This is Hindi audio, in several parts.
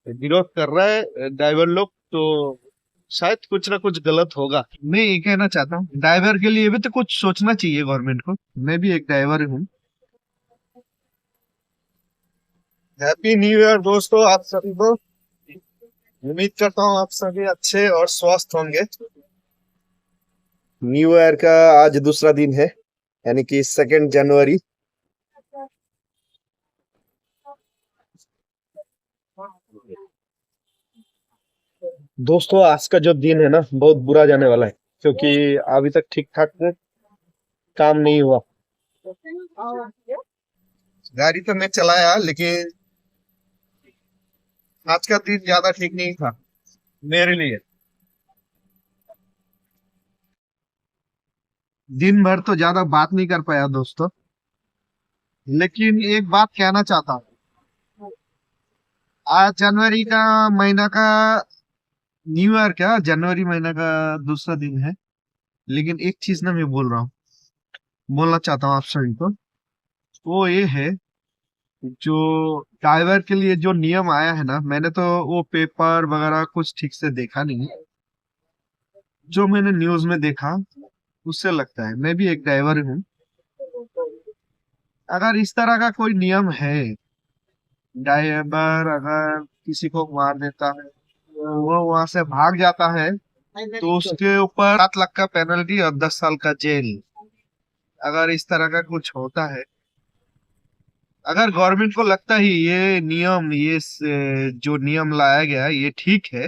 विरोध कर रहा है ड्राइवर लोग, तो शायद कुछ ना कुछ गलत होगा। मैं ये कहना चाहता हूँ ड्राइवर के लिए भी तो कुछ सोचना चाहिए गवर्नमेंट को। मैं भी एक ड्राइवर हूँ। हैप्पी न्यू ईयर दोस्तों, आप सभी को। उम्मीद करता हूँ आप सभी अच्छे और स्वस्थ होंगे। न्यू ईयर का आज दूसरा दिन है, यानी कि 2 जनवरी। दोस्तों आज का जो दिन है ना, बहुत बुरा जाने वाला है, क्योंकि अभी तक ठीक ठाक काम नहीं हुआ। गाड़ी तो मैं चलाया, लेकिन आज का दिन ज्यादा ठीक नहीं था मेरे लिए। दिन भर तो ज्यादा बात नहीं कर पाया दोस्तों, लेकिन एक बात कहना चाहता हूँ। आज जनवरी का महीना का न्यू ईयर, क्या जनवरी महीना का दूसरा दिन है। लेकिन एक चीज ना मैं बोल रहा हूँ, बोलना चाहता हूँ आप सभी को। वो ये है, जो ड्राइवर के लिए जो नियम आया है ना, मैंने तो वो पेपर वगैरह कुछ ठीक से देखा नहीं। जो मैंने न्यूज में देखा उससे लगता है, मैं भी एक ड्राइवर हूँ। अगर इस तरह का कोई नियम है, ड्राइवर अगर किसी को मार देता है, वो वहां से भाग जाता है, तो उसके ऊपर 7 लाख का पेनल्टी और 10 साल का जेल। अगर इस तरह का कुछ होता है, अगर गवर्नमेंट को लगता है ये नियम, जो नियम लाया गया है ये ठीक है,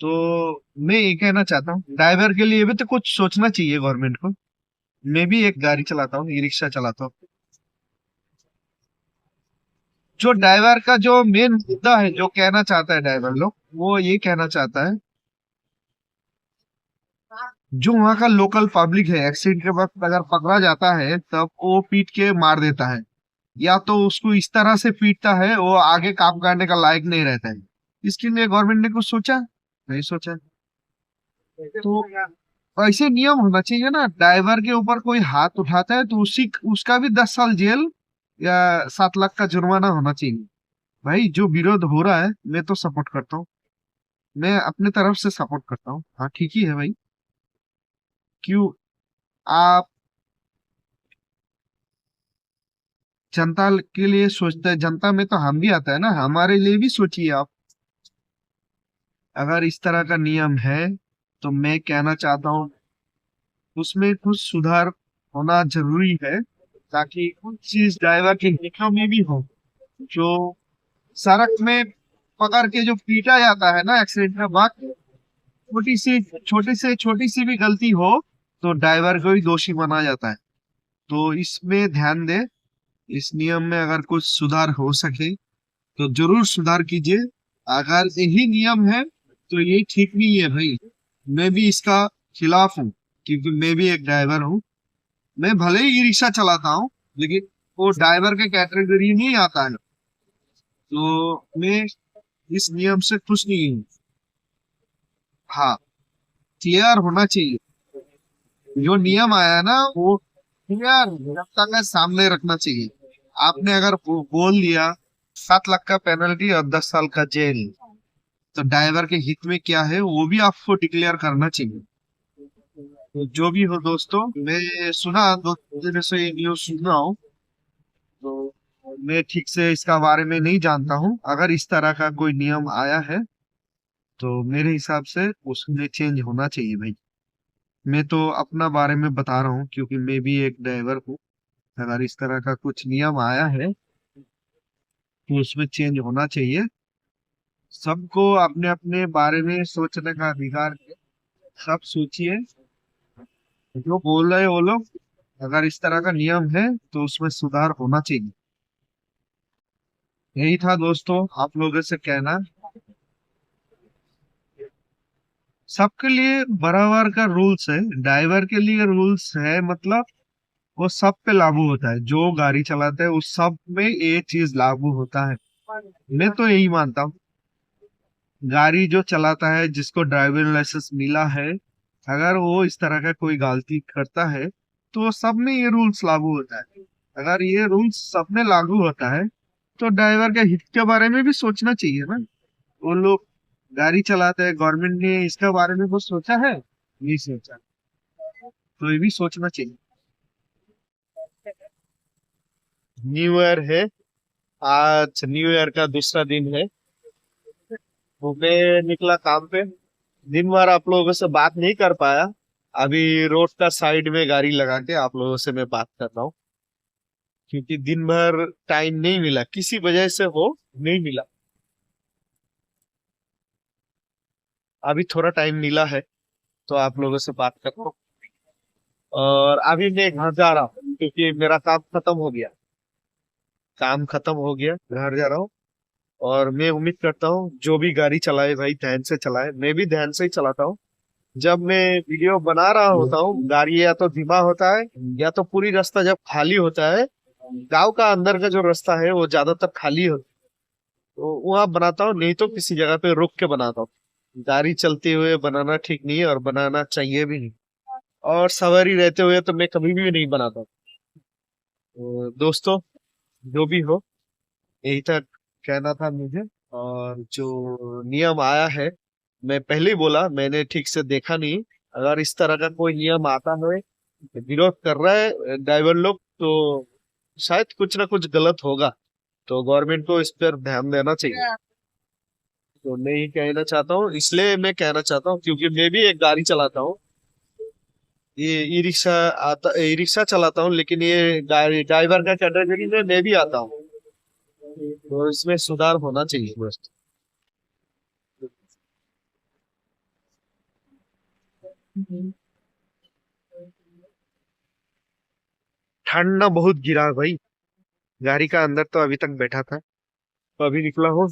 तो मैं ये कहना चाहता हूँ ड्राइवर के लिए भी तो कुछ सोचना चाहिए गवर्नमेंट को। मैं भी एक गाड़ी चलाता हूँ, ई रिक्शा चलाता हूँ। जो ड्राइवर का जो मेन मुद्दा है, जो कहना चाहता है ड्राइवर लोग, वो ये कहना चाहता है, जो वहाँ का लोकल पब्लिक है एक्सीडेंट के वक्त अगर पकड़ा जाता है तब वो पीट के मार देता है, या तो उसको इस तरह से पीटता है वो आगे काम करने का लायक नहीं रहता है। इसके लिए गवर्नमेंट ने कुछ सोचा नहीं सोचा। तो ऐसे नियम होना चाहिए ना, ड्राइवर के ऊपर कोई हाथ उठाता है तो उसी उसका भी 10 साल जेल या 7 लाख का जुर्माना होना चाहिए। भाई जो विरोध हो रहा है मैं तो सपोर्ट करता हूँ, मैं अपने तरफ से सपोर्ट करता हूँ। हाँ ठीक ही है भाई। क्यों? आप जनता के लिए सोचते हैं, जनता में तो हम भी आता है ना, हमारे लिए भी सोचिए आप। अगर इस तरह का नियम है तो मैं कहना चाहता हूँ उसमें कुछ सुधार होना जरूरी है, ताकि कुछ चीज ड्राइवर के हितों में भी हो। जो सड़क में पकड़ के जो पीटा जाता है ना एक्सीडेंट के बाद, छोटी सी भी गलती हो तो ड्राइवर को ही दोषी माना जाता है। तो इसमें ध्यान दे, इस नियम में अगर कुछ सुधार हो सके तो जरूर सुधार कीजिए। अगर यही नियम है तो ये ठीक नहीं है भाई। मैं भी इसका खिलाफ हूँ, क्योंकि मैं भी एक ड्राइवर हूँ। मैं भले ही ई रिक्शा चलाता हूँ, लेकिन वो ड्राइवर के कैटेगरी नहीं आता है। तो मैं इस नियम से खुश नहीं हूँ। हाँ, क्लियर होना चाहिए। जो नियम आया है ना वो क्लियर जनता के सामने रखना चाहिए। आपने अगर बोल दिया 7 लाख का पेनल्टी और 10 साल का जेल, तो ड्राइवर के हित में क्या है वो भी आपको डिक्लेयर करना चाहिए। तो जो भी हो दोस्तों, मैं सुना 2 दिन से ये न्यूज सुन रहा हूँ, तो मैं ठीक से इसका बारे में नहीं जानता हूँ। अगर इस तरह का कोई नियम आया है तो मेरे हिसाब से उसमें चेंज होना चाहिए भाई। मैं तो अपना बारे में बता रहा हूँ, क्योंकि मैं भी एक ड्राइवर हूँ। अगर इस तरह का कुछ नियम आया है तो उसमें चेंज होना चाहिए। सबको अपने अपने बारे में सोचने का अधिकार है। सब सोचिए, जो बोल रहे हैं वो लोग, अगर इस तरह का नियम है तो उसमें सुधार होना चाहिए। यही था दोस्तों आप लोगों से कहना। सबके लिए बराबर का रूल्स है, ड्राइवर के लिए रूल्स है, मतलब वो सब पे लागू होता है। जो गाड़ी चलाते हैं उस सब में ये चीज लागू होता है। मैं तो यही मानता हूँ, गाड़ी जो चलाता है जिसको ड्राइविंग लाइसेंस मिला है, अगर वो इस तरह का कोई गलती करता है तो सब में ये रूल्स लागू होता है। अगर ये रूल्स सब में लागू होता है तो ड्राइवर के हित के बारे में भी सोचना चाहिए ना। वो लोग गाड़ी चलाते हैं, गवर्नमेंट ने इसके बारे में कुछ सोचा है? नहीं सोचा। तो ये भी सोचना चाहिए। न्यू ईयर है। आज न्यू ईयर का दूसरा दिन है। तो मैं निकला काम पे। दिन भर आप लोगों से बात नहीं कर पाया। अभी रोड का साइड में गाड़ी लगा के आप लोगों से मैं बात कर रहा हूँ, क्योंकि दिन भर टाइम नहीं मिला, किसी वजह से हो नहीं मिला। अभी थोड़ा टाइम मिला है तो आप लोगों से बात कर रहा हूँ। और अभी मैं घर जा रहा हूँ क्योंकि मेरा काम खत्म हो गया। काम खत्म हो गया, घर जा रहा हूँ। और मैं उम्मीद करता हूँ जो भी गाड़ी चलाए भाई ध्यान से चलाए, मैं भी ध्यान से ही चलाता हूँ। जब मैं वीडियो बना रहा होता हूँ, गाड़ी या तो धीमा होता है या तो पूरी रास्ता जब खाली होता है, गांव का अंदर का जो रास्ता है वो ज्यादातर खाली होता है, तो वहां बनाता हूँ, नहीं तो किसी जगह पे रुक के बनाता हूँ। गाड़ी चलते हुए बनाना ठीक नहीं है और बनाना चाहिए भी नहीं। और सवारी रहते हुए तो मैं कभी भी नहीं बनाता। तो दोस्तों, जो भी हो, यही तक कहना था मुझे। और जो नियम आया है, मैं पहले ही बोला, मैंने ठीक से देखा नहीं। अगर इस तरह का कोई नियम आता है, विरोध कर रहा है ड्राइवर लोग, तो शायद कुछ ना कुछ गलत होगा। तो गवर्नमेंट को इस पर ध्यान देना चाहिए। तो मैं ये कहना चाहता हूँ, इसलिए मैं कहना चाहता हूँ क्योंकि मैं भी एक गाड़ी चलाता हूँ। ये ई रिक्शा आता, ई रिक्शा चलाता हूँ, लेकिन ये गाड़ी ड्राइवर का कैटेगरी में मैं भी आता हूँ। तो इसमें सुधार होना चाहिए बस। ठंड ना बहुत गिरा है भाई। गाड़ी का अंदर तो अभी तक बैठा था, तो अभी निकला हूँ।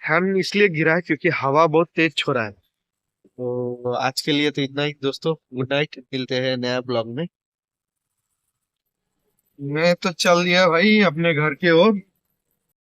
ठंड इसलिए गिरा है क्योंकि हवा बहुत तेज छोड़ा है। तो आज के लिए तो इतना ही दोस्तों, गुड नाइट, मिलते हैं नया ब्लॉग में। मैं तो चल दिया भाई अपने घर के ओर।